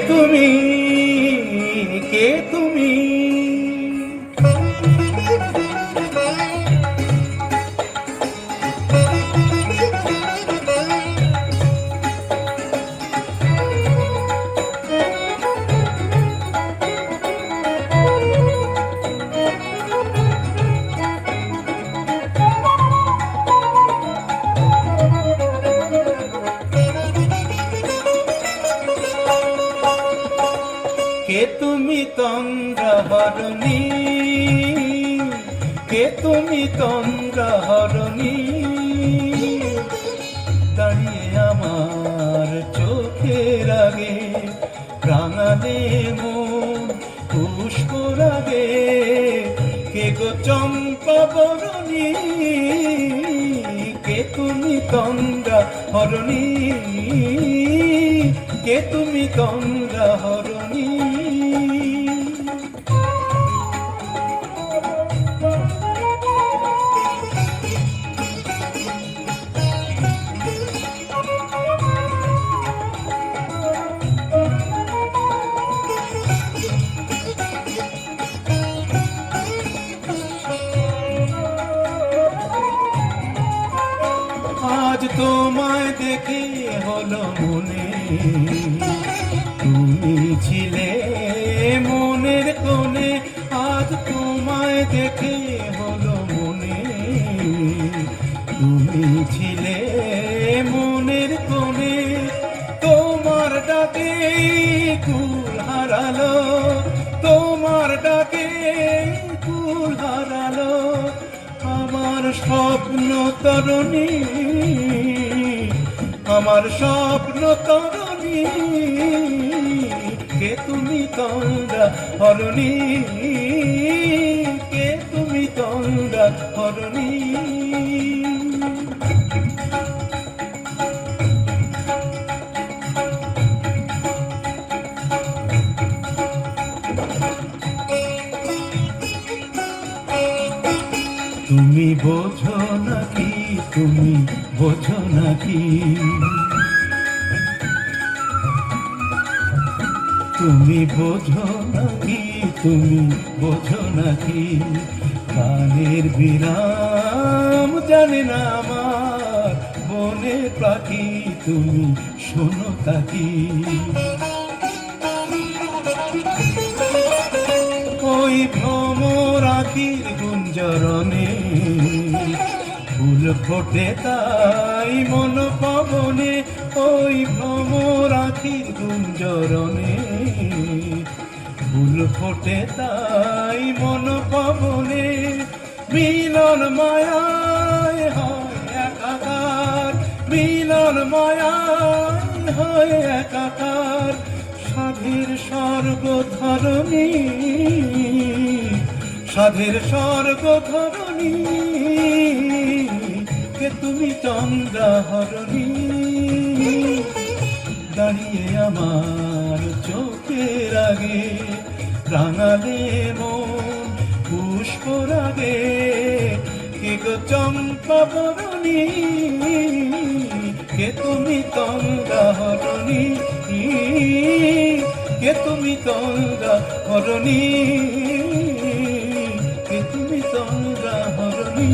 তুমি, কে তুমি? কে তুমি তন্দ্রাহরণী, কে তুমি তন্দ্রাহরণী? দাঁড়িয়ে আমার চোখের আগে, রাঙালে মন পুষ্পর আগে। কে গো চম্পা বরণী, কে তুমি তন্দ্রাহরণী, কে তুমি তন্দ্রাহরণী? আজ তোমায় দেখে হলো মনে, তুমি ছিলে মনের কোণে। আজ তোমায় দেখে হলো মনে, তুমি ছিলে মনের কোণে। তোমার ডাকে কুল হারালো, তোমার ডাকে কুল হারালো আমার স্বপ্ন তরণী, আমার স্বপ্ন তরণী। কে তুমি তন্দ্রাহরণী, কে তুমি তন্দ্রাহরণী? তুমি বোঝো নাকি, তুমি বোঝো নাকি? তুমি বোঝো নাকি, তুমি বোঝো নাকি? গানের বিরাম জানে না আমার মনের পাখি, তুমি শোনো তাকি। ওই ভ্রমর আখির গুঞ্জরণে ফুল ফোটে তাই মন পবনে। ওই ভ্রমর আখির গুঞ্জরণে ফুল ফোটে তাই মন পবনে। মিলন মায়ায় হয় একাকার, মিলন মায়ায় হয় একাকার। সাধের স্বর্গ ধরণী, সাধের স্বর্গ ধরণী। কে তুমি তন্দ্রাহরণী, দাঁড়িয়ে আমার চোখের আগে, রাঙালে মন পুষ্পর আগে। কে গো চম্পা বরণী, কে তুমি তন্দ্রাহরণী, কে তুমি তন্দ্রাহরণী, কে তুমি তন্দ্রাহরণী?